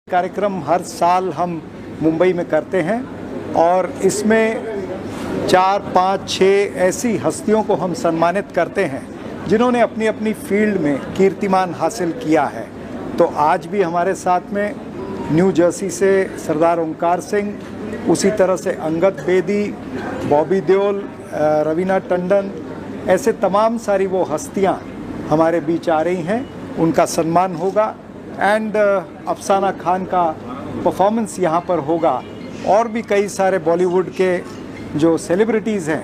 कार्यक्रम हर साल हम मुंबई में करते हैं और इसमें 4, 5, 6 ऐसी हस्तियों को हम सम्मानित करते हैं जिन्होंने अपनी अपनी फील्ड में कीर्तिमान हासिल किया है। तो आज भी हमारे साथ में न्यू जर्सी से सरदार ओंकार सिंह, उसी तरह से अंगद बेदी, बॉबी देओल, रवीना टंडन, ऐसे तमाम सारी वो हस्तियां हमारे बीच आ रही हैं, उनका सम्मान होगा। एंड अफसाना खान का परफॉर्मेंस यहाँ पर होगा और भी कई सारे बॉलीवुड के जो सेलिब्रिटीज़ हैं,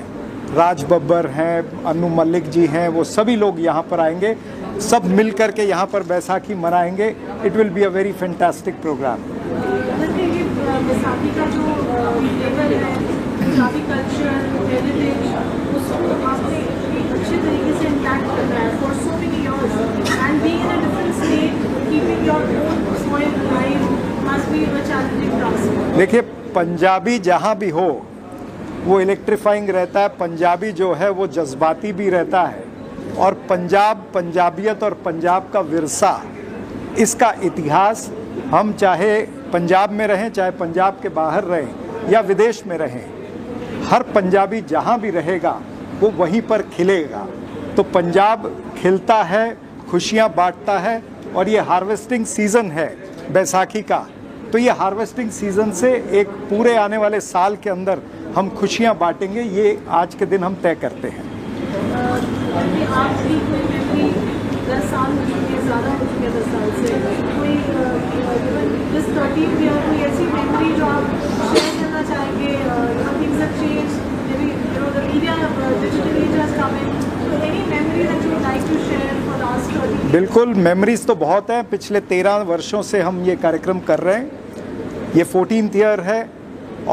राज बब्बर हैं, अनु मलिक जी हैं, वो सभी लोग यहाँ पर आएंगे। सब मिल कर के यहाँ पर बैसाखी मनाएंगे। It will be a very fantastic programme. Baisakhi का जो लेवल है, पंजाबी कल्चर, हेरिटेज, उसको आपने अच्छे तरीके से इंटैक्ट करना है for so many years and being in a different state, keeping your own soil alive must be a challenging task. देखिए, पंजाबी जहाँ भी हो वो इलेक्ट्रीफाइंग रहता है। पंजाबी जो है वो जज्बाती भी रहता है और पंजाब, पंजाबियत और पंजाब का विरसा, इसका इतिहास, हम चाहे पंजाब में रहें, चाहे पंजाब के बाहर रहें या विदेश में रहें, हर पंजाबी जहाँ भी रहेगा वो वहीं पर खिलेगा। तो पंजाब खिलता है, खुशियाँ बांटता है और ये हार्वेस्टिंग सीज़न है बैसाखी का। तो ये हार्वेस्टिंग सीज़न से एक पूरे आने वाले साल के अंदर हम खुशियाँ बांटेंगे, ये आज के दिन हम तय करते हैं। आपकी कोई मेमोरी 10 साल हो चुके हैं, ज़्यादा हो चुके हैं 10 साल से, कोई दिस 13th ईयर कोई ऐसी मेमोरी जो आप शेयर करना चाहेंगे? Things have changed, maybe the media digital age has come in, so any memory that you would like to share for last 13 years? बिल्कुल, मेमोरीज तो बहुत हैं। पिछले 13 वर्षों से हम ये कार्यक्रम कर रहे हैं, ये 14th ईयर है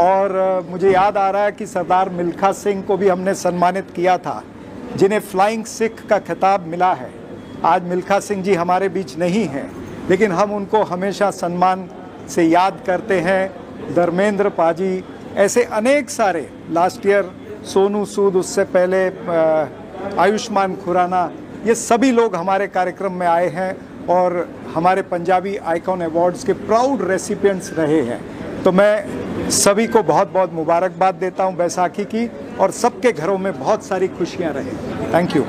और मुझे याद आ रहा है कि सरदार मिल्खा सिंह को भी हमने सम्मानित किया था, जिन्हें फ्लाइंग सिख का खिताब मिला है। आज मिल्खा सिंह जी हमारे बीच नहीं हैं, लेकिन हम उनको हमेशा सम्मान से याद करते हैं। धर्मेंद्र पाजी, ऐसे अनेक सारे, लास्ट ईयर सोनू सूद, उससे पहले आयुष्मान खुराना, ये सभी लोग हमारे कार्यक्रम में आए हैं और हमारे पंजाबी आइकॉन अवार्ड्स के प्राउड रेसिपिएंट्स रहे हैं। तो मैं सभी को बहुत बहुत मुबारकबाद देता हूं बैसाखी की और सबके घरों में बहुत सारी खुशियां रहे। Thank you.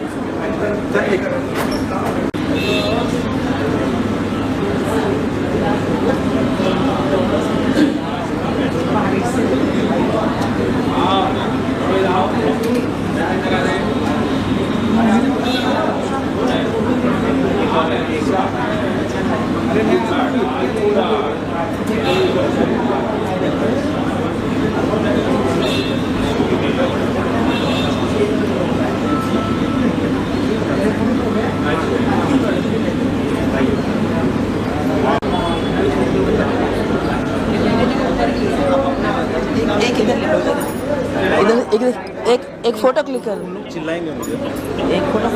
एक फोटो क्लिक कर। चिल्लाएंगे मुझे, एक फोटो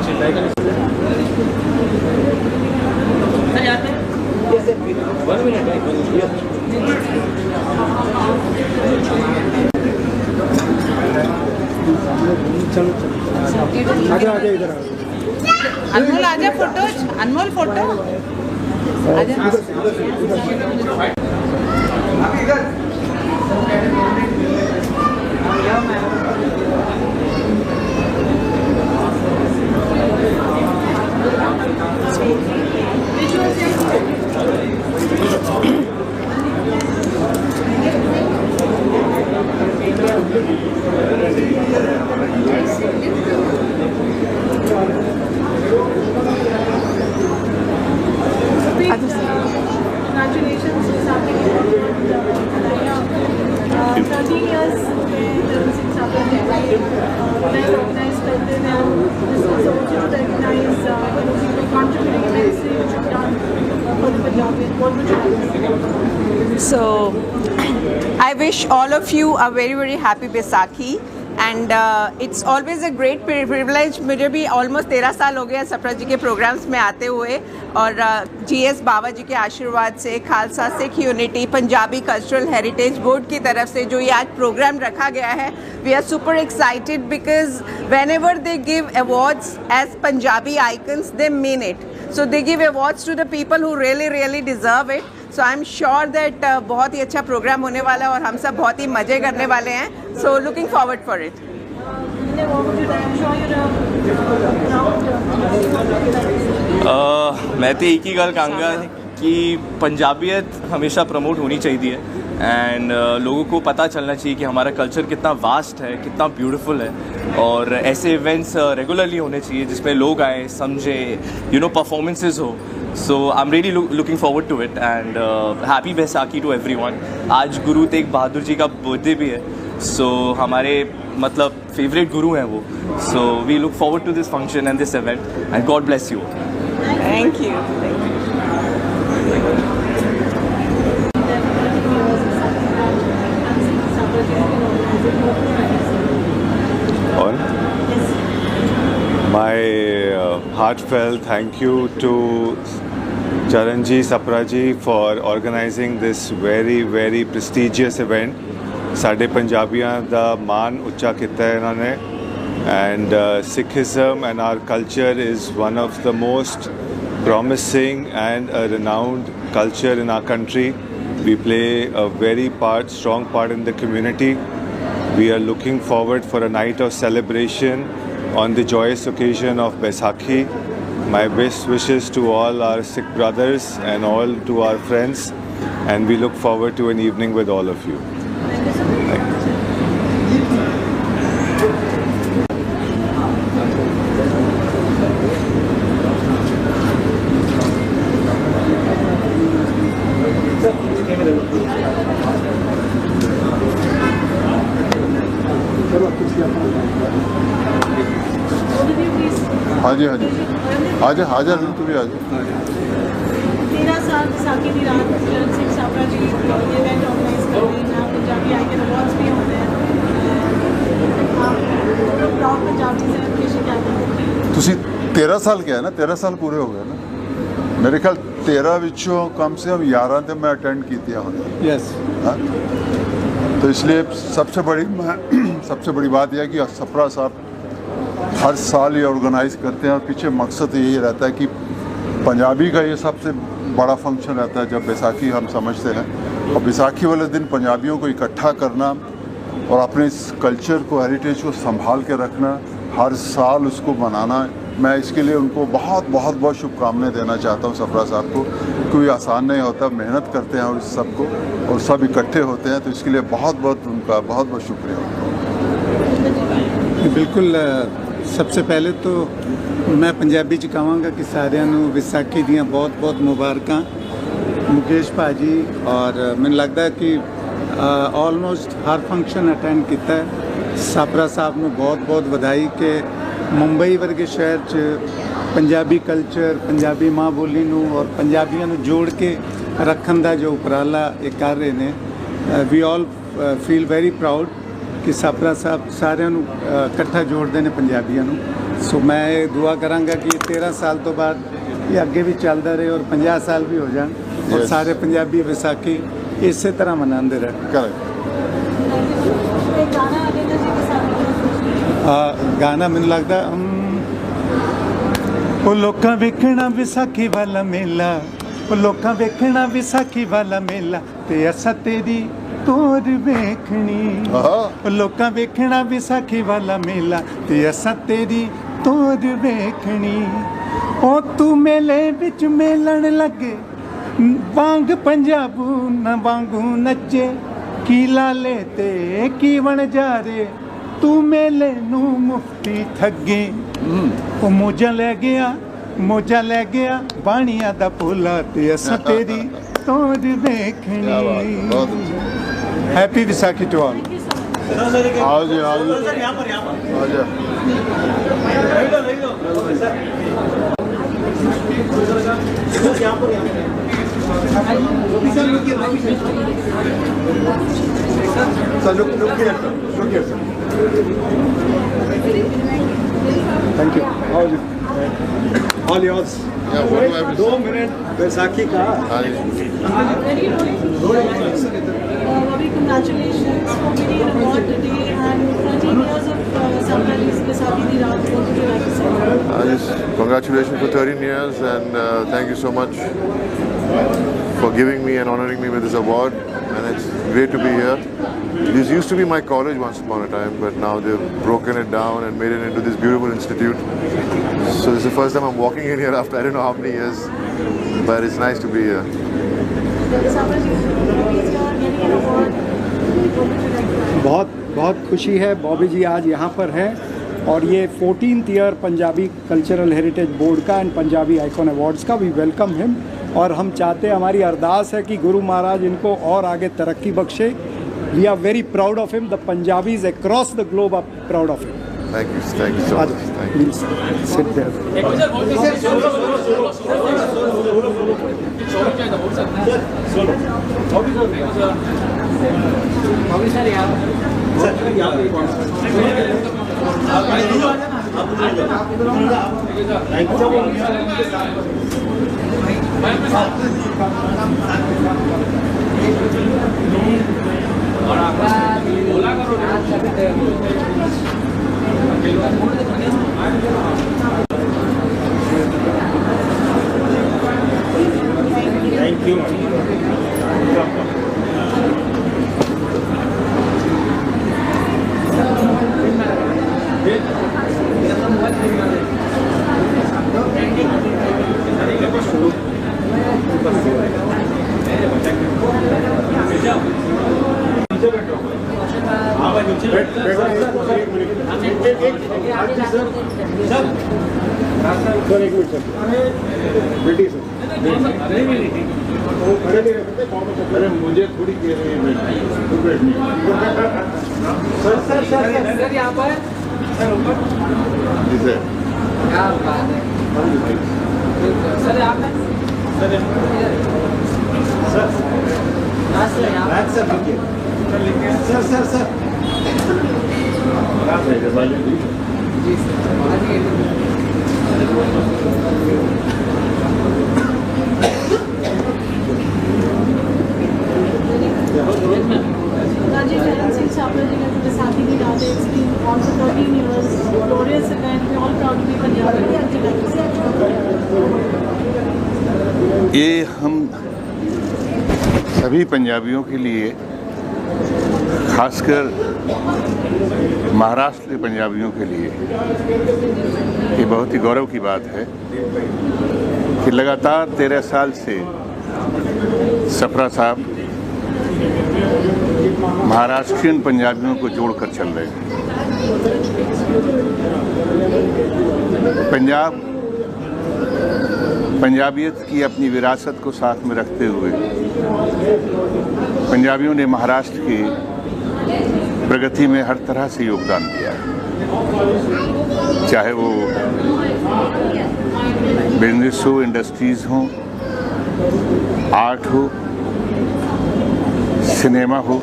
चिल्लाएंगे। आगे इधर अनमोल आजा, फोटो अनमोल, फोटो आजा। Congratulations, 13 years since आपने organized करते हैं, this is also to recognize people contributing immensely, which you've done for the Punjabi. What would you like to say? So, I wish all of you a very very happy Baisakhi and it's always a great privilege. मुझे भी almost 13 साल हो गए सफरा जी के programmes में आते हुए और GS बाबा जी के आशीर्वाद से, Khalsa Sikh unity Punjabi cultural heritage board की तरफ से जो ये आज प्रोग्राम रखा गया है, we are super excited because whenever they give awards as Punjabi icons they mean it. So they give awards to the people who really deserve it. So I am sure that बहुत ही अच्छा programme होने वाला है और हम सब बहुत ही मज़े करने वाले हैं. So looking forward for it. मैं तो एक ही गल कहूँगा कि पंजाबियत हमेशा प्रमोट होनी चाहिए एंड लोगों को पता चलना चाहिए कि हमारा कल्चर कितना वास्ट है, कितना ब्यूटीफुल है. और ऐसे इवेंट्स रेगुलरली होने चाहिए जिसमें लोग आए, समझे, परफॉर्मेंसेस हो. So I am really looking forward to it and happy Baisakhi to everyone. आज गुरु तेग बहादुर जी का बर्थडे भी है. सो हमारे मतलब फेवरेट गुरु हैं वो. So we look forward to this function and this event and God bless you. Thank you. On. My heartfelt thank you to Charanji Sapraji for organizing this very prestigious event. ਸਾਡੇ ਪੰਜਾਬੀਆਂ ਦਾ ਮਾਣ ਉੱਚਾ ਕੀਤਾ ਹੈ ਇਹਨਾਂ ਨੇ. And Sikhism and our culture is one of the most promising and a renowned culture in our country. We play a very strong part in the community. We are looking forward for a night of celebration on the joyous occasion of Baisakhi. My best wishes to all our Sikh brothers and all to our friends, and we look forward to an evening with all of you. हाँ जी आजा आजा तू भी आजा. 13 साल बैसाखी की रात चरण सिंह साबरा जी इवेंट ऑर्गेनाइज कर रहे हैं. पंजाबी आई के अवार्ड्स भी होते हैं. आप प्राउड पंजाबी से हमेशा क्या करेंगे? ਤੁਸੀਂ 13 ਸਾਲ ਕਿਹਾ ਨਾ, 13 ਸਾਲ ਪੂਰੇ ਹੋ ਗਏ ਨਾ ਮੇਰੇ ਖਿਆਲ. 13 ਵਿੱਚੋਂ कम से कम 11 ਤੇ मैं अटेंड ਕੀਤੀਆਂ होंगे. यस. हाँ? तो इसलिए सबसे बड़ी बात यह है कि सप्रा साहब हर साल ये ऑर्गेनाइज करते हैं और पीछे मकसद यही रहता है कि पंजाबी का ये सबसे बड़ा फंक्शन रहता है जब बैसाखी हम समझते हैं. और बैसाखी वाले दिन पंजाबियों को इकट्ठा करना और अपने इस कल्चर को, हेरिटेज को संभाल के रखना, हर साल उसको मनाना, मैं इसके लिए उनको बहुत शुभकामनाएं देना चाहता हूँ सप्रा साहब को. कोई आसान नहीं होता, मेहनत करते हैं और इस सबको और सब इकट्ठे होते हैं, तो इसके लिए उनका बहुत शुक्रिया. बिल्कुल. सबसे पहले तो मैं पंजाबी च कहांगा कि सारिਆਂ ਨੂੰ ਵਿਸਾਖੀ ਦੀਆਂ ਬਹੁਤ ਮੁਬਾਰਕਾਂ. मुकेश भाजी और मैंने लगता है कि ऑलमोस्ट हर फंक्शन अटेंड किया है. साबरा साहब ਨੂੰ बहुत ਵਧਾਈ कि मुंबई वर्गे शहर च पंजाबी कल्चर, पंजाबी माँ बोली ਨੂੰ और पंजाबियों ਨੂੰ जोड़ के रखने का जो उपराला ये कर रहे हैं. We all feel very proud कि साबरा साहब सारिਆਂ ਨੂੰ इकट्ठा जोड़ते हैं पंजाबियों ਨੂੰ. सो मैं दुआ करांगा कि 13 साल तो बाद ये अगे भी चलता रहे और 50 साल भी हो जाए और सारे पंजाबी विसाखी इस तरह मनाते रहे. गाना मैंने लगता वो लोकां वेखना विसाखी वाला मेला, वो लोकां वेखना विसाखी वाला मेला ते असा तेरी तोर वेखनी. लोकां वेखना विसाखी वाला मेला ते असा तेरी तोर वेखनी. ओ तू मेले विच मेलन लगे वांग पंजाबू न वांगू नचे, की लाले ते की बन जा रे तू मेले नू मुफ्ती ठगे. ओ मोजा ले गया बाणिया दा पोला ते असा तेरी तोर वेखनी. Happy Visakhi to all. आज thank you. All yours. 2 minute Baisakhi का. Congratulations for winning an award today and 13 years because of Saprajji's Baisakhi Di Raat, what would you like to say? Just congratulations for 13 years and thank you so much for giving me and honoring me with this award, and it's great to be here. This used to be my college once upon a time, but now they've broken it down and made it into this beautiful institute. So this is the first time I'm walking in here after I don't know how many years, but it's nice to be here. Saprajji, is your getting an award? What would you like to add? बहुत बहुत खुशी है, बॉबी जी आज यहाँ पर हैं और ये 14th year Punjabi cultural heritage board का एंड पंजाबी आइकॉन अवार्ड्स का। वी वेलकम हिम और हम चाहते हैं, हमारी अरदास है कि गुरु महाराज इनको और आगे तरक्की बख्शे। We are very proud of him, the Punjabis across the globe are proud of him. Thank you so much. Thank you. Please sit there. अरे मुझे थोड़ी देर में सर यहाँ पर सर यहाँ पर Rajiv Charan Singh Saprajji का Baisakhi Di Raat, it's been also 13 years, glorious event, we're all proud to be Punjabi. What would you like to say? ये हम सभी पंजाबियों के लिए, खासकर महाराष्ट्र के पंजाबियों के लिए ये बहुत ही गौरव की बात है कि लगातार 13 साल से सप्रा साहब महाराष्ट्रियन पंजाबियों को जोड़कर चल रहे हैं। पंजाबियत की अपनी विरासत को साथ में रखते हुए पंजाबियों ने महाराष्ट्र की प्रगति में हर तरह से योगदान दिया है, चाहे वो बिजनेस हो, इंडस्ट्रीज़ हो, आर्ट हो, सिनेमा हो।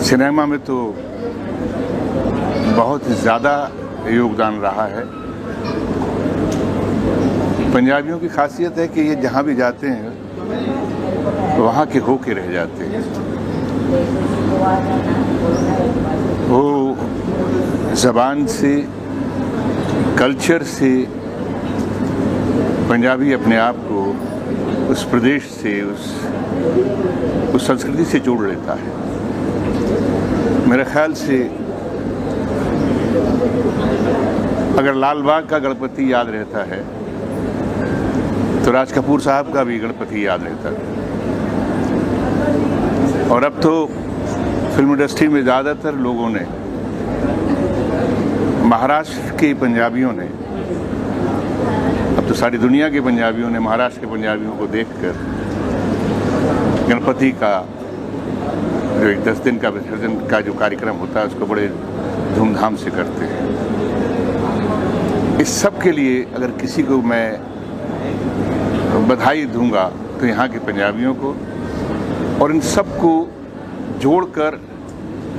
सिनेमा में तो बहुत ज़्यादा योगदान रहा है। पंजाबियों की खासियत है कि ये जहाँ भी जाते हैं वहाँ के होके रह जाते हैं। वो ज़बान से, कल्चर से पंजाबी अपने आप को उस प्रदेश से, उस संस्कृति से जोड़ लेता है। मेरे ख्याल से अगर लाल बाग का गणपति याद रहता है तो राज कपूर साहब का भी गणपति याद रहता है। और अब तो फिल्म इंडस्ट्री में ज़्यादातर लोगों ने, महाराष्ट्र के पंजाबियों ने, अब तो सारी दुनिया के पंजाबियों ने महाराष्ट्र के पंजाबियों को देखकर गणपति का जो 10 दिन का विसर्जन का जो कार्यक्रम होता है उसको बड़े धूमधाम से करते हैं। इस सब के लिए अगर किसी को मैं बधाई दूंगा तो यहाँ के पंजाबियों को, और इन सब को जोड़कर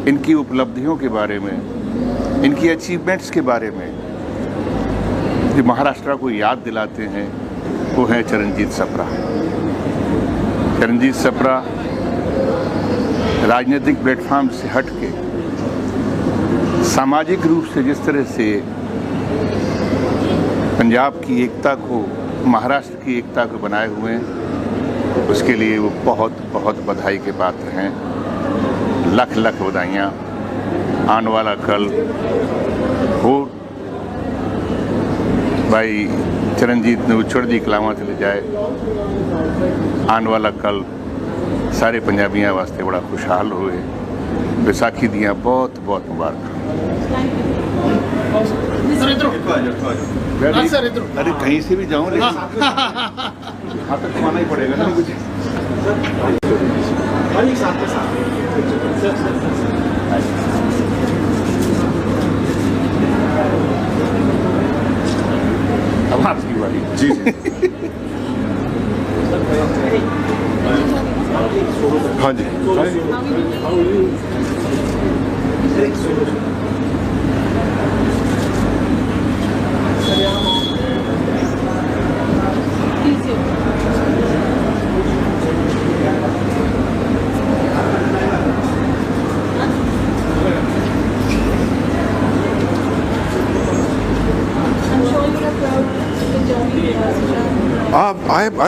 इनकी उपलब्धियों के बारे में, इनकी अचीवमेंट्स के बारे में जो महाराष्ट्र को याद दिलाते हैं वो है चरणजीत सप्रा। चरणजीत सप्रा राजनीतिक प्लेटफॉर्म से हट के सामाजिक रूप से जिस तरह से पंजाब की एकता को, महाराष्ट्र की एकता को बनाए हुए हैं, उसके लिए वो बहुत बहुत बधाई के पात्र हैं। लख लख बधाइयाँ। आने वाला कल हो भाई चरणजीत ने चढ़दी कलावां चले जाए। आने वाला कल सारे पंजाबियों वास्ते बड़ा खुशहाल होए। बैसाखी दियाँ बहुत बहुत मुबारक। अरे कहीं से भी जाऊँ लेकिन हाथ तक खाना ही पड़ेगा ना मुझे। अब आपकी बारी। जी हाँ जी।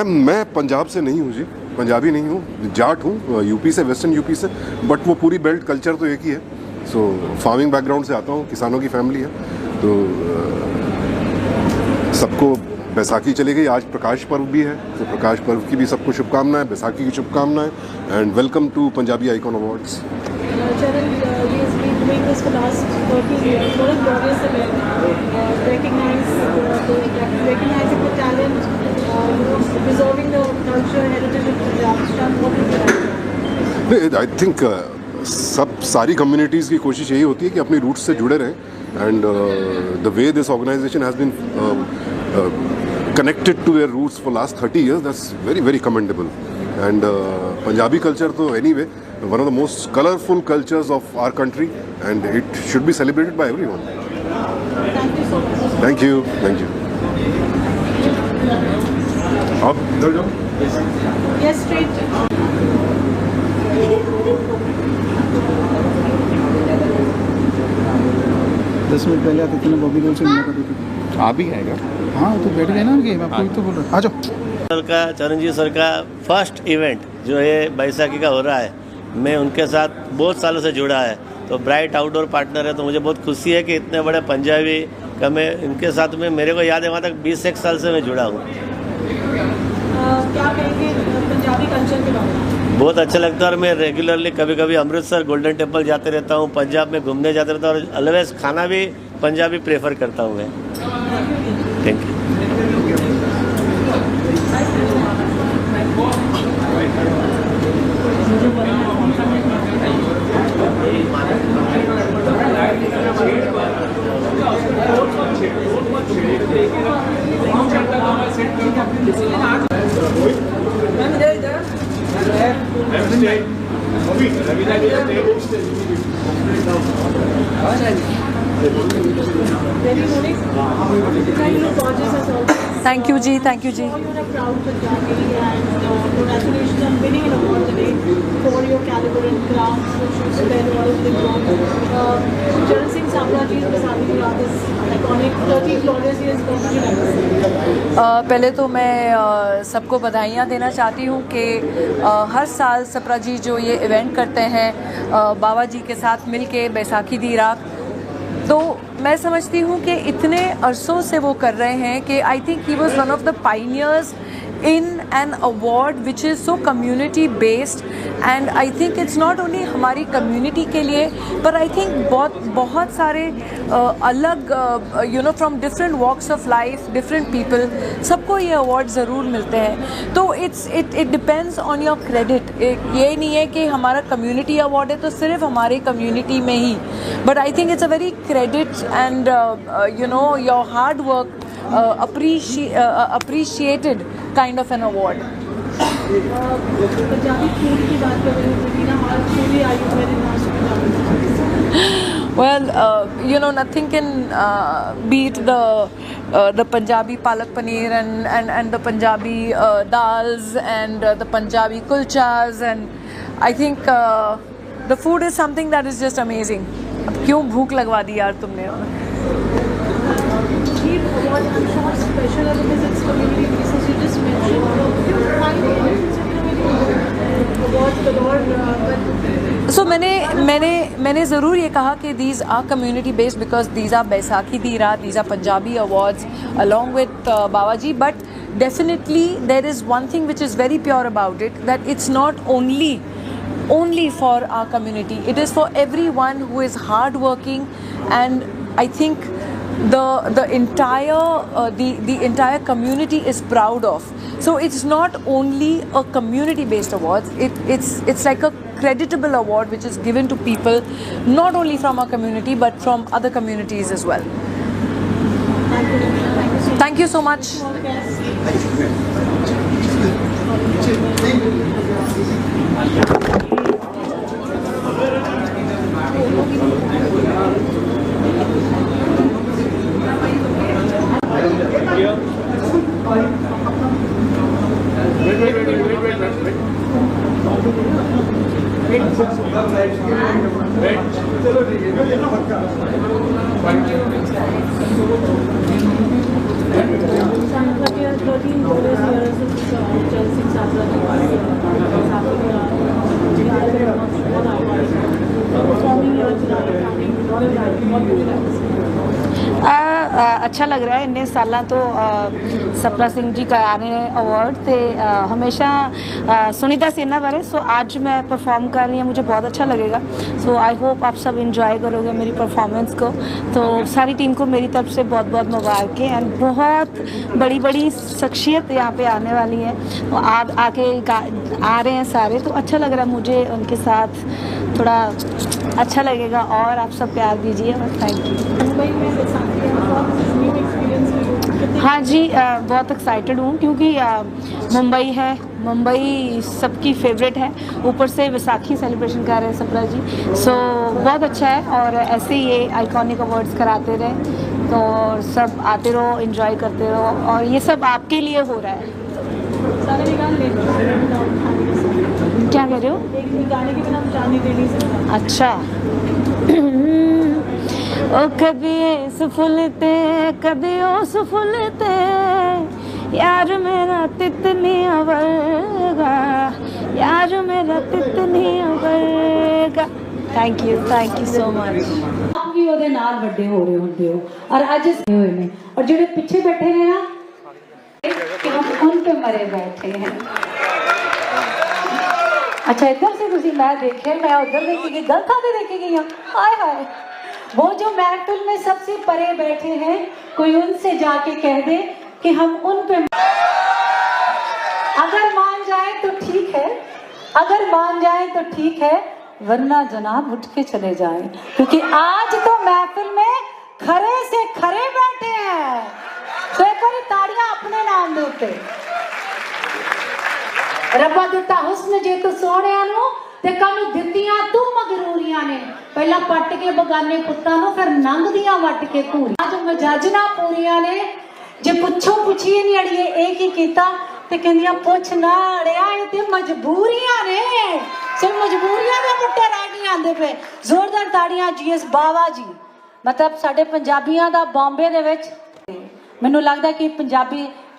मैं पंजाब से नहीं हूँ जी, पंजाबी नहीं हूँ, जाट हूँ, यूपी से, वेस्टर्न यूपी से, बट वो पूरी बेल्ट कल्चर तो एक ही है। सो फार्मिंग बैकग्राउंड से आता हूँ, किसानों की फैमिली है। तो सबको बैसाखी चली गई, आज प्रकाश पर्व भी है, तो प्रकाश पर्व की भी सबको शुभकामनाएं, बैसाखी की शुभकामनाएं, and welcome to Punjabi icon awards. I think सारी कम्युनिटीज़ की कोशिश यही होती है कि अपनी रूट्स से जुड़े रहें, and the way this organisation has been connected to their roots for last 30 years, that's very very commendable. And Punjabi culture to anyway one of the most colorful cultures of our country, and it should be celebrated by everyone. Thank you so much. Thank you, thank you. आप इधर जाओ। Yes, straight. 10 minute पहले आते थे ना, बॉबी देओल से मिला करते थे। आ भी आएगा। हाँ तो बैठ गए ना गेम, आपको तो बोल रहा। आ जाओ। सर का, चरणजीत सर का फर्स्ट इवेंट जो है बैसाखी का हो रहा है, मैं उनके साथ बहुत सालों से जुड़ा है, तो ब्राइट आउटडोर पार्टनर है, तो मुझे बहुत खुशी है कि इतने बड़े पंजाबी का मैं इनके साथ में, मेरे को याद है वहाँ तक 20 साल से मैं जुड़ा हूँ। क्या कहेंगे पंजाबी कल्चर के बारे में? बहुत अच्छा लगता है, और मैं रेगुलरली कभी कभी अमृतसर गोल्डन टेम्पल जाते रहता हूँ, पंजाब में घूमने जाते रहता हूँ, और ऑलवेज खाना भी पंजाबी प्रेफर करता हूँ मैं। Thank you. Thank you ji, thank you ji. You're a proud Punjabi, and congratulations on winning an award today for your caliber and craft, which you spend all of the time. Charan Singh Sabra ji's Baisakhi की रात is iconic, 30 glorious years. What would you like to say? पहले तो मैं सबको बधाइयाँ देना चाहती हूँ कि हर साल सप्रा जी जो ये इवेंट करते हैं बाबा जी के साथ मिलके बैसाखी दी रात, तो मैं समझती हूँ कि इतने अरसों से वो कर रहे हैं कि I think he was one of the pioneers in an award which is so community based, and I think it's not only हमारी community के लिए, पर I think बहुत सारे अलग you know from different walks of life, different people, सबको ये award ज़रूर मिलते हैं। तो it depends on your credit। ये नहीं है कि हमारा community award है तो सिर्फ हमारे community में ही, but I think it's a very credit and you know your hard work appreciated kind of an award. Punjabi food की बात कर रहे हैं ना, हमारा food he Ayurvedic. Well, you know, nothing can beat the Punjabi palak paneer and the Punjabi dals and the Punjabi kulchas, and I think the food is something that is just amazing. अब क्यों भूख लगवा दी यार तुमने। सो मैंने ज़रूर ये कहा कि these are community based because these are Baisakhi दी रात, these are Punjabi awards along with Baba ji, but definitely there is one thing which is very pure about it, that it's not only for our community, it is for everyone who is hard working, and I think the entire community is proud of. So it's not only a community based award, it's like a creditable award which is given to people not only from our community but from other communities as well. Thank you so much. अच्छा लग रहा है। इन्ने साल तो सपरा सिंह जी का आ रहे हैं अवार्ड, तो हमेशा सुनीता से इन्ना बारे, सो आज मैं परफॉर्म कर रही हूँ, मुझे बहुत अच्छा लगेगा। सो आई होप आप सब इंजॉय करोगे मेरी परफॉर्मेंस को। तो सारी टीम को मेरी तरफ से बहुत बहुत मुबारकें, एंड बहुत बड़ी बड़ी शख्सियत यहाँ पे आने वाली है, तो आप आके आ रहे हैं सारे, तो अच्छा लग रहा है मुझे, उनके साथ थोड़ा अच्छा लगेगा, और आप सब प्यार दीजिए, और थैंक यू। हाँ जी, बहुत एक्साइटेड हूँ क्योंकि मुंबई है, मुंबई सबकी फेवरेट है, ऊपर से वैसाखी सेलिब्रेशन कर रहे हैं सपरा जी, सो बहुत अच्छा है। और ऐसे ही ये आइकॉनिक अवार्ड्स कराते रहे, तो सब आते रहो, एंजॉय करते रहो, और ये सब आपके लिए हो रहा है। क्या कह रहे हो? एक गाने के बिना जाने दे नहीं सकता। अच्छा। ओ कभी सुफुलते कभी ओ सुफुलते, यार मेरा तितनी अवरगा, यार मेरा तितनी अवरगा। Thank you so much. आप भी ਉਹਦੇ ਨਾਲ ਵੱਡੇ ਹੋ ਰਹੇ ਹੁੰਦੇ ਹੋ, और ਅੱਜ ਹੋਏ ਨੇ, और ਜਿਹੜੇ ਪਿੱਛੇ बैठे ਨੇ ना, कि हम उन पे मरे बैठे हैं। अच्छा इधर से तुसी, मैं देखे, मैं उधर देखी गई, गलत आते देखे गई हूँ। हाय हाय, वो जो महफिल में सबसे परे बैठे हैं, कोई उनसे जाके कह दे कि हम उन पे, अगर मान जाए तो ठीक है, अगर मान जाए तो ठीक है, वरना जनाब उठ के चले जाएं, क्योंकि आज तो महफिल में खरे से खरे बैठे हैं। तो एक बार ताड़ियां अपने नाम दे उत्ते। रब्बा दिता हुस्न जे तू सोहणिया नूं, ते कानू दित्तियां तू मगरूरियां ने, पहला पट के बगाने पुत्तां नूं, फिर नंगदियां वट के धूरी। आज मजाजना पूरियां ने, जे पुछो पुछिए नहीं अड़िए एक ही कीता, ते कहंदियां पुछ ना अड़िया, ये ते मजबूरियां ने, सिर्फ मजबूरियां दे मुट्टे रह नहीं आंदे पे। जोरदार ताड़ियां जीएस बावा जी, मतलब साडे पंजाबियां दा बॉम्बे दे विच, मैनूं लगदा कि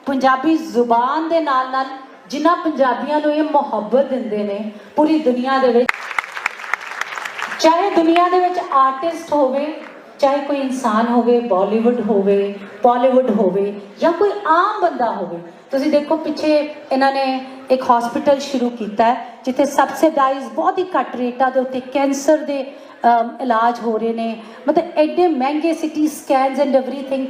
पंजाबी जुबान दे नाल नाल जिन्हां पंजाबियां नूं ये मुहब्बत दिंदे ने पूरी दुनिया दे विच, चाहे दुनिया दे विच आर्टिस्ट होवे, चाहे कोई इंसान होवे, बॉलीवुड होवे, पॉलीवुड होवे, या कोई आम बंदा होवे। तुसीं देखो पिछे इन्हां ने एक हॉस्पिटल शुरू किया है जिथे सबसिडाइज बहुत ही घट रेटा दे उत्ते कैंसर दे इलाज हो रहे ने, मतलब एडे महंगे सिटी स्कैनस एंड एवरीथिंग।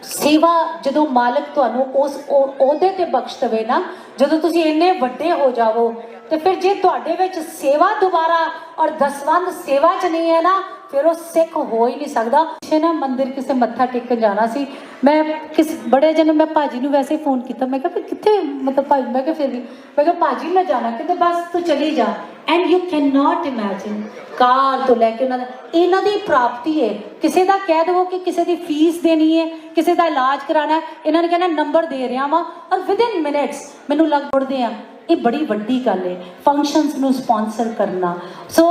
सेवा जदों मालिक तुहानूं उस ओहदे ते बख्श देवे ना, जदों तुसीं इन्ने वड्डे हो जावो, तो फिर जे तुहाडे विच सेवा दोबारा और दसवंध सेवा च नहीं है ना, फिर वो सिख हो ही नहीं सकता। पिछे ना मंदिर किसे मत्था टेकन जाना सी, मैं किस बड़े जन मैं भाजी नूं वैसे फोन किया, मैं कहा कित्थे, मतलब भाजी, मैं कहा फिर भी, मैं कहा भाजी मैं जाना, कहते बस तू चली जा। And you can not imagine, car तो लैके इन्हां दी प्राप्ति है। किसी का कह दो कि किसी की फीस देनी है, किसी का इलाज कराना है, इन्होंने कहना नंबर दे रहा वा, और विद इन मिनट्स मैनूं लग मुड़दे हैं। ये बड़ी वड्डी गल है, फंक्शनस नूं स्पॉन्सर करना। सो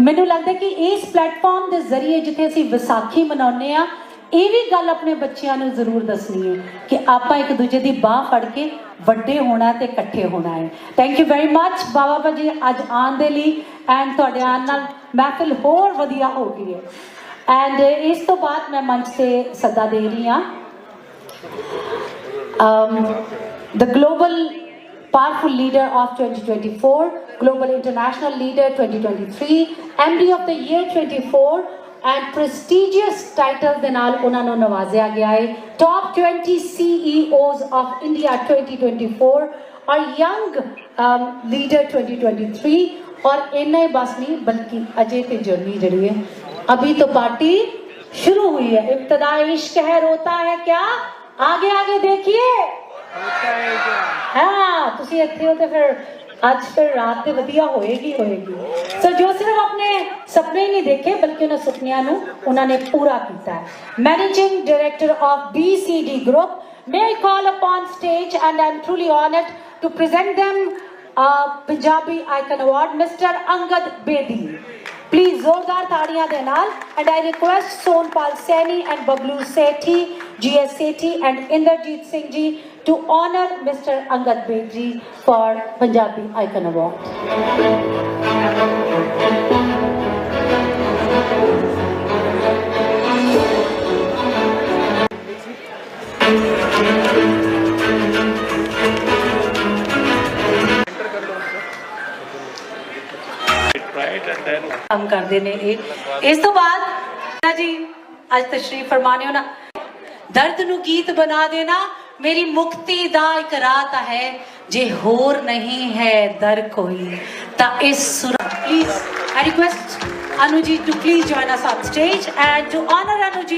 ਮੈਨੂੰ ਲੱਗਦਾ ਕਿ ਇਸ ਪਲੇਟਫਾਰਮ ਦੇ ਜ਼ਰੀਏ ਜਿੱਥੇ ਅਸੀਂ ਵਿਸਾਖੀ ਮਨਾਉਂਦੇ ਆ, ਇਹ ਵੀ ਗੱਲ ਆਪਣੇ ਬੱਚਿਆਂ ਨੂੰ ਜ਼ਰੂਰ ਦੱਸਣੀ ਹੈ ਕਿ ਆਪਾਂ ਇੱਕ ਦੂਜੇ ਦੀ ਬਾਹ ਫੜ ਕੇ ਵੱਡੇ ਹੋਣਾ ਤੇ ਇਕੱਠੇ ਹੋਣਾ ਹੈ। ਥੈਂਕ ਯੂ ਵੈਰੀ ਮੱਚ ਬਾਬਾ ਭਾਜੀ ਅੱਜ ਆਉਣ ਦੇ ਲਈ, ਐਂਡ ਤੁਹਾਡੇ ਆਉਣ ਨਾਲ ਮਹਿਫਿਲ ਹੋਰ ਵਧੀਆ ਹੋ ਗਈ ਹੈ। ਐਂਡ ਇਸ ਤੋਂ ਬਾਅਦ ਮੈਂ ਮੰਚ ਤੇ ਸੱਦਾ ਦੇ ਰਹੀ ਹਾਂ the global powerful leader of 2024, global international leader 2023, MD of the year 24 and prestigious title ਦੇ ਨਾਲ ਉਹਨਾਂ ਨੂੰ ਨਵਾਜ਼ਿਆ ਗਿਆ ਹੈ। Top 20 CEOs of India 2024 और young leader 2023 और इन्ना ही बस नहीं बल्कि अजय की जर्नी जड़ी है, अभी तो पार्टी शुरू हुई है। इब्तदा इश्क है रोता है क्या, आगे आगे देखिए। हाँ तुसी इत्थे हो तो फिर आज फिर रात ते वधिया होएगी होएगी। सो जो सिर्फ अपने सपने नहीं देखे बल्कि उन्हें सुपनियां नूं उन्होंने पूरा किया है। Managing director of BCD Group, may I call upon stage and I am truly honored to present them Punjabi Icon Award, Mr. Angad Bedi. Please जोरदार ताड़ियां दे नाल, and I request Sonpal Saini and Bablu Sethi, GS Sethi and Inderjeet Singh ji to honor Mr. Angad Bedi for Punjabi Icon Award. काम करते ने इस तो बाद जी अज तशरीफ फरमाने हो ना, दर्द नू गीत बना देना मेरी मुक्ति दा एक रात है, जे होर नहीं है दर कोई ता इस सुर। Please I request Anu ji to please join us on stage, and to honor Anu ji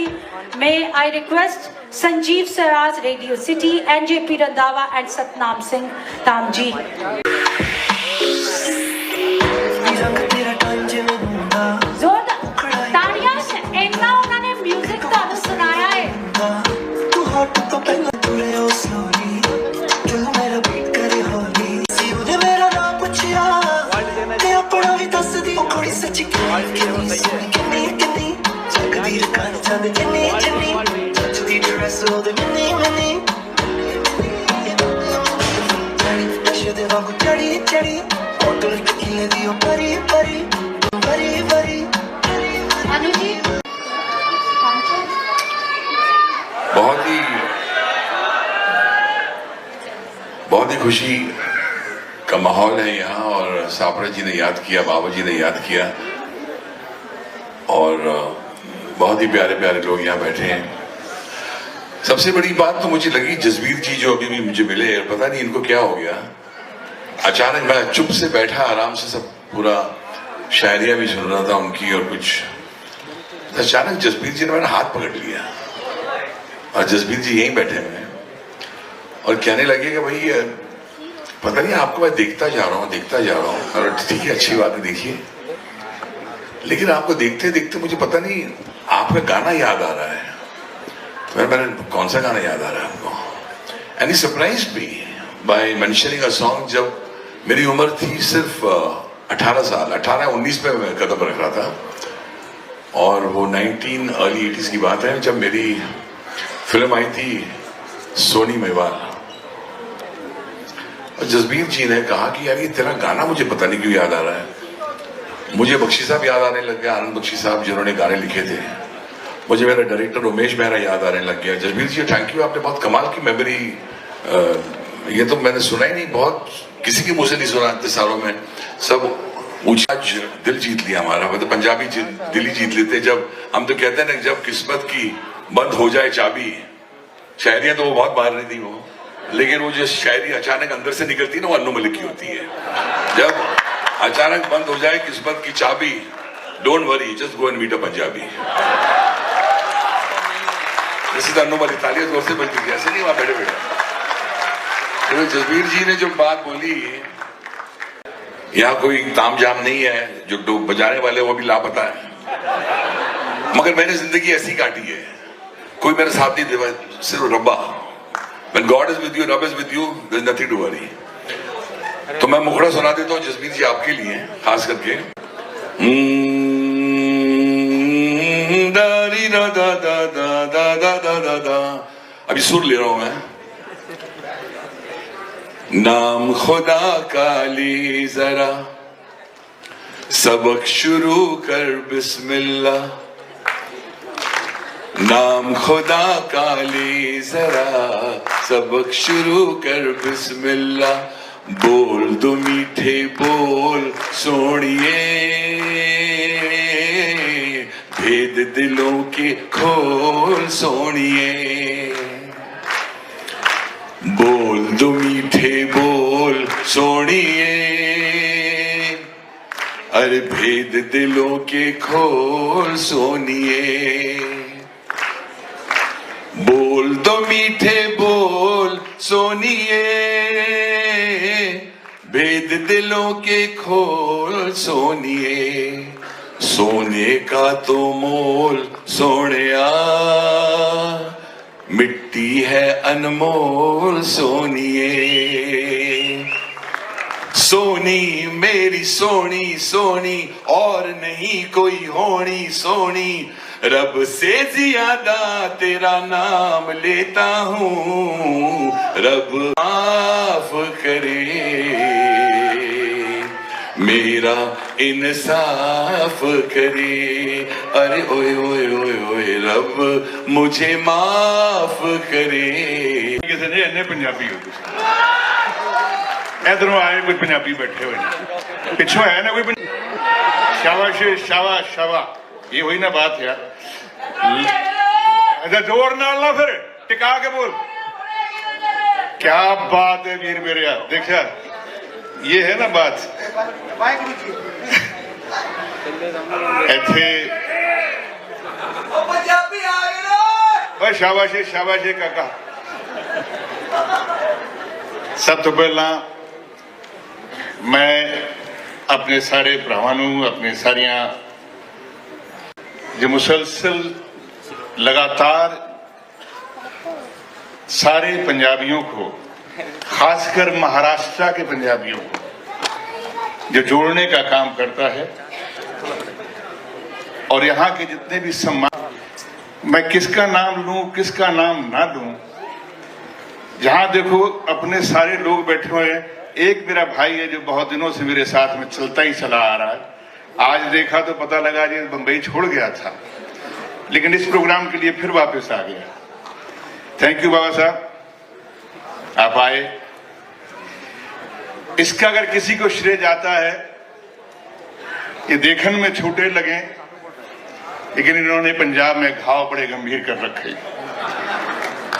may I request Sanjeev Saraz, Radio City, NJP Randhawa and Satnam Singh Tamji. बहुत ही खुशी का माहौल है यहाँ, और सापरा जी ने याद किया, बाबा जी ने याद किया, और बहुत ही प्यारे प्यारे लोग यहाँ बैठे हैं। सबसे बड़ी बात तो मुझे लगी जसबीर जी जो अभी भी मुझे मिले, पता नहीं इनको क्या हो गया, अचानक मैं चुप से बैठा आराम से सब पूरा शायरिया भी सुन रहा था उनकी, और कुछ अचानक जसबीर जी ने मेरा हाथ पकड़ लिया, और जसबीर जी यहीं बैठे हुए हैं और कहने लगे कि भाई पता नहीं आपको मैं देखता जा रहा हूँ, और ठीक है अच्छी बात है देखिए, लेकिन आपको देखते देखते मुझे पता नहीं आपका गाना याद आ रहा है। तो मैंने कौन सा गाना याद आ रहा है आपको? And he surprised me by mentioning a song जब मेरी उम्र थी सिर्फ 18 साल, 18-19 पे मैं कदम रख रहा था, और वो 19 अर्ली 80s की बात है जब मेरी फिल्म आई थी सोनी मेवाल, और जसबीर जी ने कहा कि यार ये तेरा गाना मुझे पता नहीं क्यों याद आ रहा है। मुझे बख्शी साहब याद आने लग गया, आनंद बख्शी साहब जिन्होंने गाने लिखे थे, मुझे मेरा डायरेक्टर उमेश मेहरा याद आने लग गया। जसबीर जी थैंक यू, आपने बहुत कमाल की मेमोरी, ये तो मैंने सुना ही नहीं, बहुत किसी के मुंह से नहीं सुना इतने सालों में, सब ऊंचा दिल जीत लिया हमारा, मतलब पंजाबी दिल ही जीत लेते। जब हम तो कहते हैं ना जब किस्मत की बंद हो जाए चाबी, शायरियां तो वो बहुत बाहर नहीं थी वो, लेकिन वो जो शायरी अचानक अंदर से निकलती है ना वो अन्नू मलिक की होती है। जब अचानक बंद हो जाए किस्मत की चाबी, don't worry just go and meet a Punjabi, जैसे अन्नू मलिक, तालियां जोर से बजती थी, ऐसे नहीं वहां बैठे बैठे। तो जसबीर जी ने जो बात बोली, यहाँ कोई तामझाम नहीं है, जो बजाने वाले वो भी लापता है, मगर मैंने जिंदगी ऐसी काटी है, कोई मेरा साथ नहीं देवा, सिर्फ रब्बा। When God is with you, Rabb is with you, there is nothing to worry. तो मैं मुखड़ा सुना देता हूँ जसबीर जी आपके लिए खास करके। दा दा दा दा दा दा दा दा दा। अभी सुर ले रहा हूं मैं। नाम खुदा का ले जरा, सबक शुरू कर बिस्मिल्लाह। नाम खुदा का ले जरा, सबक शुरू कर बिस्मिल्लाह। बोल दो मीठे बोल सोनिए, भेद दिलों के खोल सोनिए। बोल दो मीठे बोल सोनिए, अरे भेद दिलों के खोल सोनिए। बोल दो मीठे बोल सोनिए, भेद दिलों के खोल सोनिए। सोने का तो मोल सोनिया, मिट्टी है अनमोल सोनिए। सोनी मेरी सोनी सोनी, और नहीं कोई होनी सोनी। रब से ज्यादा तेरा नाम लेता हूँ, रब माफ करे, मेरा इंसाफ करे। अरे ओए ओए ओए ओए, रब मुझे माफ करे। किसी ने इन्ने पंजाबी हो इधरों आए कोई पंजाबी बैठे हुए पिछों है ना कोई शाबाश शाबाश शाबाश, ये हुई ना बात यार। अच्छा जोर नाल ना फिर टिका के बोल। क्या बात है वीर मेरे यार, देखा ये है ना बात। इथे शाबाश शाबाश काका। सब तो पहला मैं अपने सारे भरावां नूं, अपने सारिया जो मुसलसल लगातार सारे पंजाबियों को, खासकर महाराष्ट्र के पंजाबियों को जो जोड़ने का काम करता है, और यहाँ के जितने भी सम्मान, मैं किसका नाम लूं किसका नाम ना लूं। जहां देखो अपने सारे लोग बैठे हुए हैं। एक मेरा भाई है जो बहुत दिनों से मेरे साथ में चलता ही चला आ रहा है। आज देखा तो पता लगा जी बंबई छोड़ गया था, लेकिन इस प्रोग्राम के लिए फिर वापस आ गया। थैंक यू बाबा साहब, आप आए। इसका अगर किसी को श्रेय जाता है, ये देखने में छोटे लगे लेकिन इन्होंने पंजाब में घाव बड़े गंभीर कर रखे।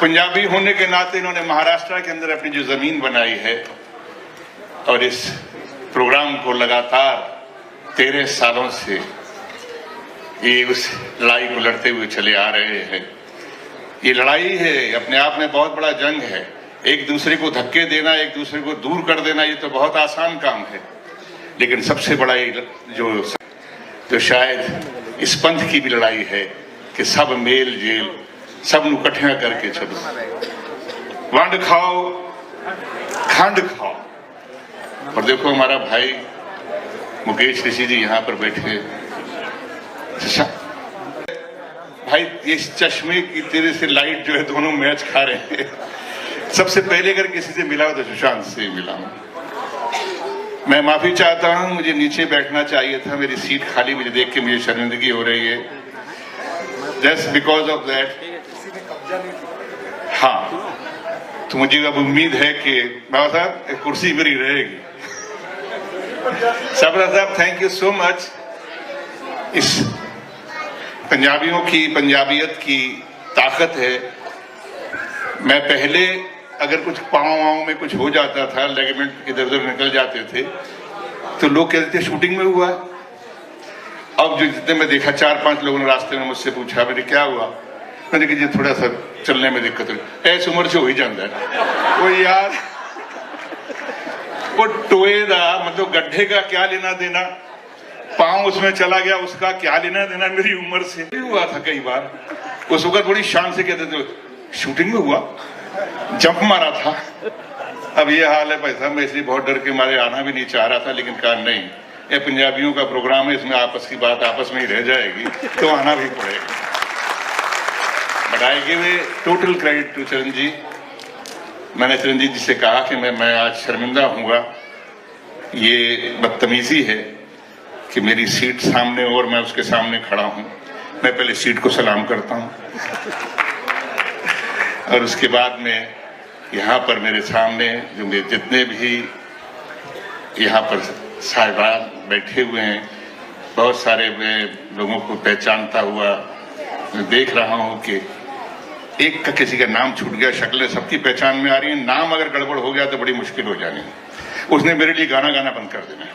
पंजाबी होने के नाते इन्होंने महाराष्ट्र के अंदर अपनी जो जमीन बनाई है, और इस प्रोग्राम को लगातार 13 सालों से ये उस लड़ाई को लड़ते हुए चले आ रहे हैं। ये लड़ाई है अपने आप में बहुत बड़ा जंग है। एक दूसरे को धक्के देना, एक दूसरे को दूर कर देना, ये तो बहुत आसान काम है, लेकिन सबसे बड़ा जो शायद इस पंथ की भी लड़ाई है कि सब मेल जेल सब नु इकट्ठिया करके चलो। वंड खाओ खंड खाओ। और देखो हमारा भाई मुकेश ऋषि जी यहाँ पर बैठे। भाई इस चश्मे की तेरे से लाइट जो है दोनों मैच खा रहे हैं। सबसे पहले अगर किसी से मिला हो तो सुशांत से मिला हूं। मैं माफी चाहता हूं, मुझे नीचे बैठना चाहिए था, मेरी सीट खाली मुझे देख के मुझे शर्मिंदगी हो रही है। Just because of that. हाँ, तो मुझे अब उम्मीद है कि बाबा साहब कुर्सी मेरी रहेगी। सबरा साहब थैंक यू सो मच। इस पंजाबियों की पंजाबियत की ताकत है। मैं पहले अगर कुछ पाँव में कुछ हो जाता था, लेगमेंट इधर उधर निकल जाते थे, तो लोग कहते थे शूटिंग में हुआ। अब जो जितने मैं देखा 4-5 लोगों ने रास्ते में मुझसे पूछा मेरे क्या हुआ, मैंने कहा जी थोड़ा सा चलने में दिक्कत हुई। ऐसी उम्र से हो ही जाता है वो यार। वो टोए दा मतलब गड्ढे का क्या लेना देना, पाँव उसमें चला गया उसका क्या लेना देना मेरी उम्र से। हुआ था कई बार, उस वक्त बड़ी शान से कहते थे शूटिंग में हुआ, जंप मारा था। अब ये हाल है भाई साहब, मैं इसलिए बहुत डर के मारे आना भी नहीं चाह रहा था, लेकिन कहा नहीं ये पंजाबियों का प्रोग्राम है, इसमें आपस की बात आपस में ही रह जाएगी तो आना भी पड़ेगा। But I give a total credit to Chiranji. मैंने चिरंजी जी से कहा कि मैं आज शर्मिंदा हूँगा, ये बदतमीजी है कि मेरी सीट सामने और मैं उसके सामने खड़ा हूँ। मैं पहले सीट को सलाम करता हूँ और उसके बाद में यहाँ पर मेरे सामने जो मेरे जितने भी यहाँ पर साहिबान बैठे हुए हैं, बहुत सारे मैं लोगों को पहचानता हुआ मैं देख रहा हूँ कि एक का किसी का नाम छूट गया, शक्लें सबकी पहचान में आ रही है, नाम अगर गड़बड़ हो गया तो बड़ी मुश्किल हो जानी है। उसने मेरे लिए गाना गाना बंद कर देना।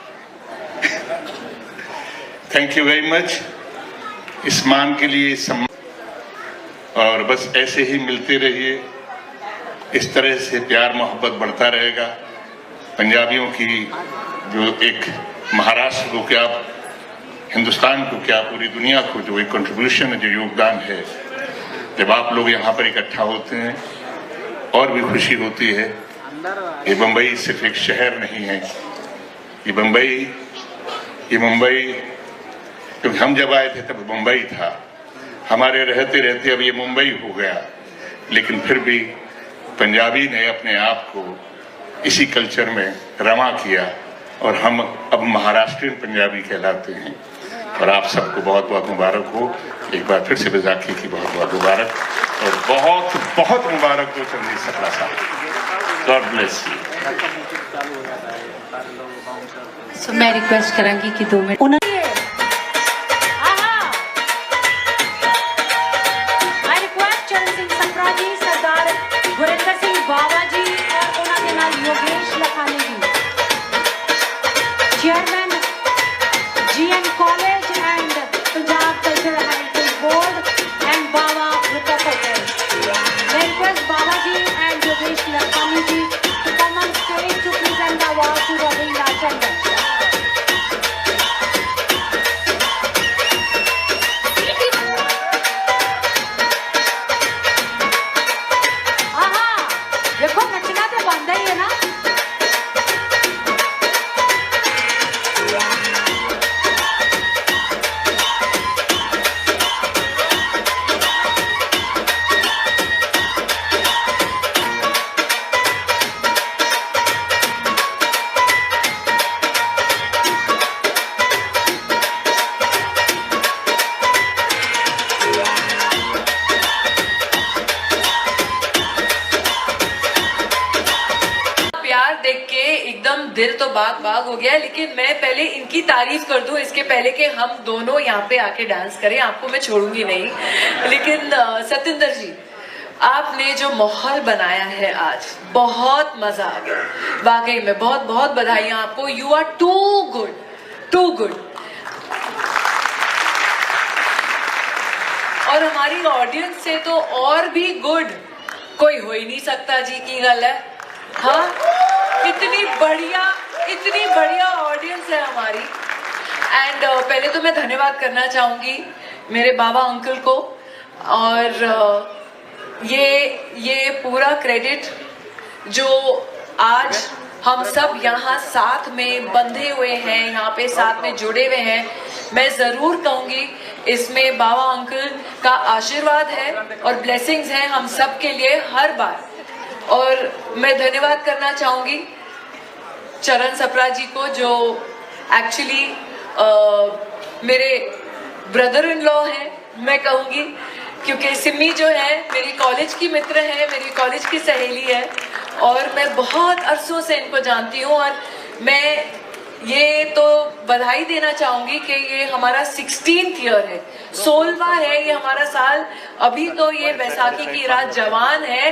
थैंक यू वेरी मच इस मान के लिए, इस सम्मान, और बस ऐसे ही मिलते रहिए, इस तरह से प्यार मोहब्बत बढ़ता रहेगा। पंजाबियों की जो एक महाराष्ट्र को क्या, हिंदुस्तान को क्या, पूरी दुनिया को जो एक कंट्रीब्यूशन है, जो योगदान है, जब आप लोग यहाँ पर इकट्ठा होते हैं और भी खुशी होती है। ये बम्बई सिर्फ एक शहर नहीं है, ये मुंबई क्योंकि हम जब आए थे तब मुंबई था, हमारे रहते रहते अब ये मुंबई हो गया, लेकिन फिर भी पंजाबी ने अपने आप को इसी कल्चर में रमा किया और हम अब महाराष्ट्रीयन पंजाबी कहलाते हैं। और आप सबको बहुत बहुत मुबारक हो, एक बार फिर से बैसाखी की बहुत बहुत मुबारक, और बहुत बहुत मुबारक हो चिरंजी सप्रा साहब। God bless you. सो मैं रिक्वेस्ट करूंगी कि 2 मिनट आई रिक्वेस्ट चरण सिंह सप्रा जी, सरदार गुरिंदर सिंह बावा जी और उन्होंने नाल Yogesh Lakhani ji, chairman GN college and Punjab cultural heritage board and Bawa Vritta Patel. मैं request Bawa ji and Yogesh Lakhani ji to come on stage to present the award to Robin Rajchandran. देखो नचना तो बनता ही है ना। दिल तो बाग बाग हो गया, लेकिन मैं पहले इनकी तारीफ कर दूं इसके पहले कि हम दोनों यहाँ पे आके डांस करें। आपको मैं छोड़ूंगी नहीं, लेकिन सतिंदर जी, आपने जो माहौल बनाया है आज, बहुत मजा आ गया वाकई में। बहुत बहुत बधाइयां आपको। You are too good, too good. और हमारी ऑडियंस से तो और भी गुड कोई हो ही नहीं सकता जी की गल है। हाँ, इतनी बढ़िया ऑडियंस है हमारी। एंड पहले तो मैं धन्यवाद करना चाहूंगी मेरे बाबा अंकल को, और ये पूरा क्रेडिट जो आज हम सब यहाँ साथ में बंधे हुए हैं, यहाँ पे साथ में जुड़े हुए हैं, मैं ज़रूर कहूँगी इसमें बाबा अंकल का आशीर्वाद है और ब्लेसिंग्स हैं हम सब के लिए हर बार। और मैं धन्यवाद करना चाहूँगी चरण सप्रा जी को, जो एक्चुअली मेरे ब्रदर इन लॉ हैं मैं कहूँगी, क्योंकि सिमी जो है मेरी कॉलेज की मित्र है, मेरी कॉलेज की सहेली है, और मैं बहुत अरसों से इनको जानती हूँ। और मैं ये तो बधाई देना चाहूँगी कि ये हमारा 16th ईयर है, 16वां है ये हमारा साल। अभी तो ये बैसाखी की रात जवान है,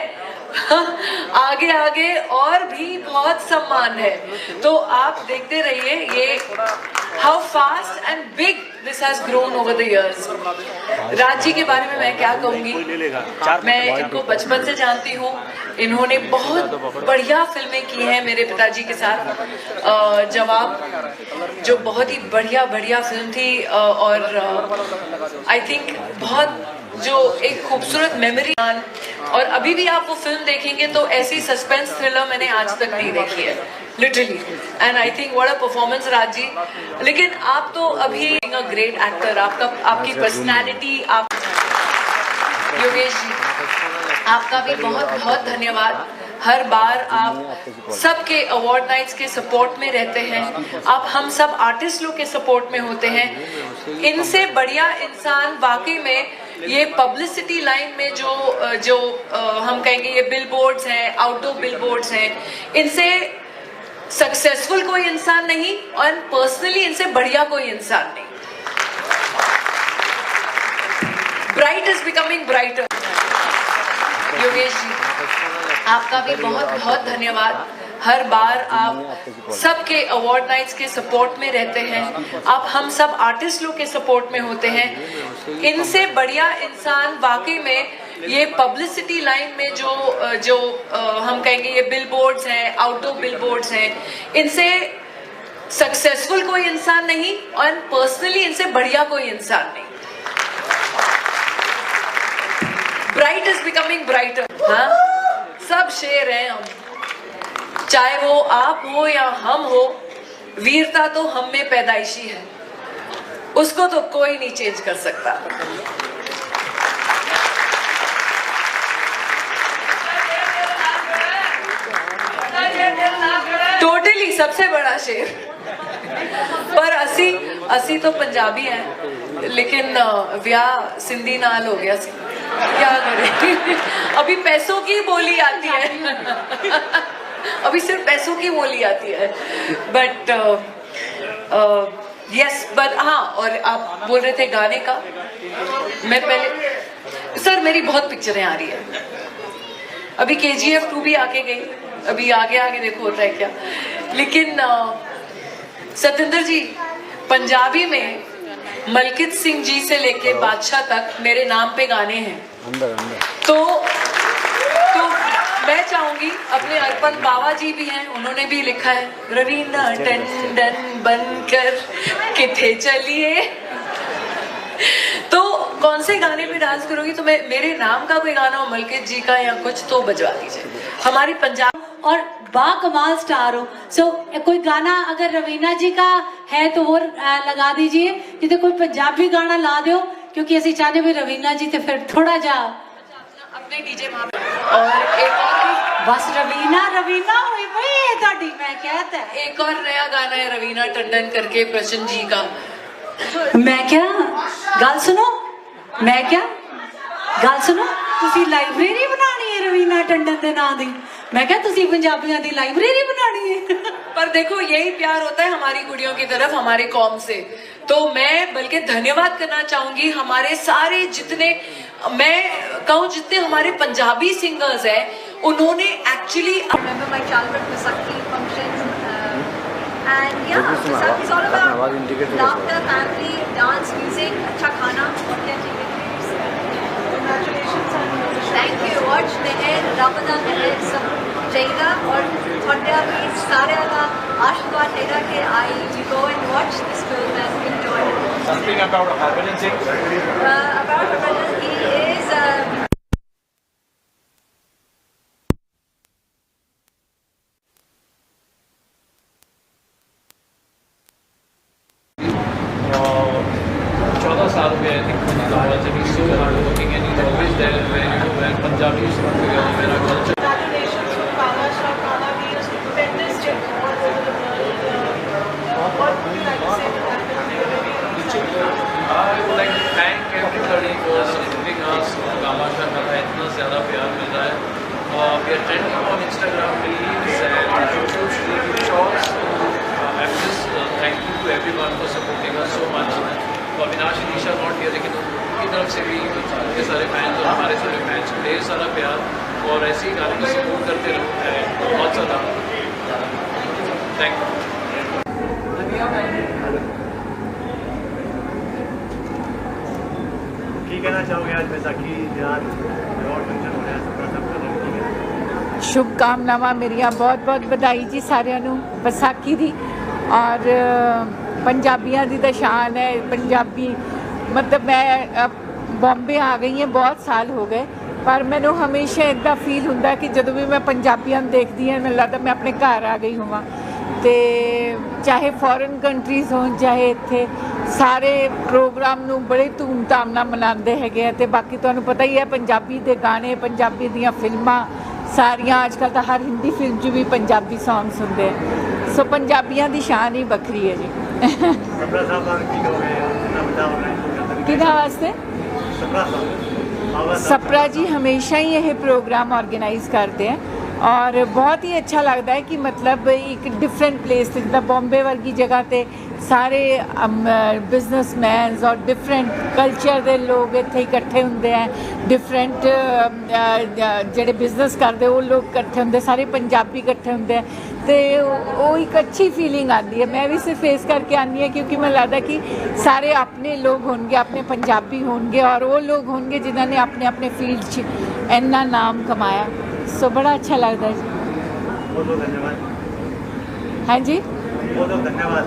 आगे आगे और भी बहुत सम्मान है। तो आप देखते रहिए ये how fast and big this has grown over the years. Raj ji के बारे में मैं क्या कहूँगी, मैं इनको बचपन से जानती हूँ। इन्होंने बहुत बढ़िया फिल्में की हैं मेरे पिताजी के साथ। जवाब जो बहुत ही बढ़िया फिल्म थी, और आई थिंक बहुत जो एक खूबसूरत मेमोरी। और अभी भी आप वो फिल्म देखेंगे तो ऐसी सस्पेंस थ्रिलर मैंने आज तक नहीं देखी है, literally. And I think what a performance Raj ji. लेकिन आप तो अभी अ ग्रेट एक्टर, आपकी पर्सनैलिटी, आप योगेश जी, आपका भी बहुत बहुत धन्यवाद। हर बार आप सबके अवार्ड नाइट्स के सपोर्ट में रहते हैं, आप हम सब आर्टिस्ट लोग के सपोर्ट में होते हैं। इनसे बढ़िया इंसान वाकई में ये पब्लिसिटी लाइन में जो हम कहेंगे ये बिलबोर्ड्स हैं, आउटडोर बिलबोर्ड्स हैं, इनसे सक्सेसफुल कोई इंसान नहीं और पर्सनली इनसे बढ़िया कोई इंसान नहीं। Bright is becoming brighter. Yogesh ji, आपका भी बहुत बहुत धन्यवाद। हर बार आप सबके अवार्ड नाइट्स के सपोर्ट में रहते हैं, आप हम सब आर्टिस्ट लोग के सपोर्ट में होते हैं। इनसे बढ़िया इंसान वाकई में ये पब्लिसिटी लाइन में जो हम कहेंगे ये बिलबोर्ड्स हैं, आउटडोर बिलबोर्ड्स हैं, इनसे सक्सेसफुल कोई इंसान नहीं और पर्सनली इनसे बढ़िया कोई इंसान नहीं। Bright is becoming brighter. हाँ, सब शेर हैं हम, चाहे वो आप हो या हम हो, वीरता तो हम में पैदाइशी है, उसको तो कोई नहीं चेंज कर सकता। टोटली सबसे बड़ा शेर। पर असी तो पंजाबी हैं, लेकिन व्याह सिंधी नाल हो गया, क्या करें। अभी पैसों की बोली आती है, अभी सिर्फ पैसों की बोली आती है। बट यस, बट हाँ, और आप बोल रहे थे गाने का। मैं पहले सर, मेरी बहुत पिक्चरें आ रही है, अभी KGF 2 भी आके गई, अभी आगे देखो होता है क्या। लेकिन सतिंदर जी, पंजाबी में मलकित सिंह जी से लेके बादशाह तक मेरे नाम पे गाने हैं। तो मैं चाहूंगी, अपने अर्पण बाबा जी भी हैं, उन्होंने भी लिखा है, रवीना टंडन बनकर किथे चलिए। तो कौन से गाने पे डांस करोगी? तो मेरे नाम का कोई गाना हो, मलकित जी का या कुछ, तो बजवा दीजिए। हमारी पंजाब और बाकमाल स्टार हो। सो कोई गाना अगर रवीना जी का है तो वो लगा दीजिए, नहीं तो कोई पंजाबी गाना ला दो, क्योंकि असं चाहते भी रवीना जी तो फिर थोड़ा जा अपने डीजे वहां पे। और एक और बस रवीना हुई भाई ताड़ी, मैं कहता है एक और नया गाना है रवीना टंडन करके, प्रशन जी का। मैं क्या गल सुनो, मैं क्या गल सुनो, तुसी लाइब्रेरी बनानी है रवीना टंडन के नाम दी। मैं क्या तुसी पंजाबियों की लाइब्रेरी बनानी है। पर देखो, यही प्यार होता है हमारी कुड़ियों की तरफ, हमारे कौम से। तो मैं बल्कि धन्यवाद करना चाहूंगी हमारे सारे जितने, मैं कहूँ जितने हमारे पंजाबी सिंगर्स हैं, उन्होंने actually remember my childhood Vaisakhi functions and yeah, Vaisakhi is all about laughter, family, dance, music, अच्छा खाना और क्या चाहिए। Congratulations and thank you। Watch Meher, Ramadan Meher सब चाहिए और थोड़ा भी सारे का आशीर्वाद चाहिए कि you go and watch this film and enjoy it। Something about Harbhajan Singh? About Harbhajan, he is शुभकामनावां मेरिया बहुत बहुत बधाई जी सारिਆਂ ਨੂੰ ਵਿਸਾਖੀ ਦੀ। और पंजाबियों की तो शान है पंजाबी। मतलब मैं बॉम्बे आ गई हैं, बहुत साल हो गए, पर मैनू हमेशा इदा फील होंदा कि जदों भी मैं पंजाबियों देखती हाँ, मैनूं लगदा मैं अपने घर आ गई होवां। ਤੇ ਚਾਹੇ ਫੋਰਨ ਕੰਟਰੀਜ਼ ਹੋਣ ਚਾਹੇ ਇੱਥੇ ਸਾਰੇ ਪ੍ਰੋਗਰਾਮ ਨੂੰ ਬੜੇ ਧੂਮਧਾਮ ਨਾਲ ਮਨਾਉਂਦੇ ਹੈਗੇ ਆ। ਤੇ ਬਾਕੀ ਤੁਹਾਨੂੰ ਪਤਾ ਹੀ ਹੈ ਪੰਜਾਬੀ ਦੇ ਗਾਣੇ, ਪੰਜਾਬੀ ਦੀਆਂ ਫਿਲਮਾਂ ਸਾਰੀਆਂ ਅੱਜ ਕੱਲ੍ਹ ਤਾਂ ਹਰ ਹਿੰਦੀ ਫਿਲਮ 'ਚ ਵੀ ਪੰਜਾਬੀ ਸੌਂਗਸ ਹੁੰਦੇ ਆ। ਸੋ ਪੰਜਾਬੀਆਂ ਦੀ ਸ਼ਾਨ ਹੀ ਵੱਖਰੀ ਹੈ ਜੀ। ਕਿਹਦਾ ਵਾਸਤੇ? सपरा जी हमेशा ही यह प्रोग्राम ऑर्गेनाइज करते हैं और बहुत ही अच्छा लगता है कि मतलब एक डिफरेंट प्लेस जिदा बॉम्बे वर्गी जगह पे सारे बिजनेसमैन और डिफरेंट कल्चर के लोग इत्थे इकट्ठे होंगे हैं। डिफरेंट जेडे बिजनेस करते वो लोग इकट्ठे होंगे, सारे पंजाबी इकट्ठे होंगे तो वो एक अच्छी फीलिंग आती है। मैं भी इसे फेस करके आनी है क्योंकि मैं लगता कि सारे अपने लोग होंगे, अपने पंजाबी होंगे और वो लोग होंगे जिन्होंने अपने अपने फील्ड इन्ना नाम कमाया। सो बड़ा अच्छा लगता है जी। हाँ जी, बहुत धन्यवाद।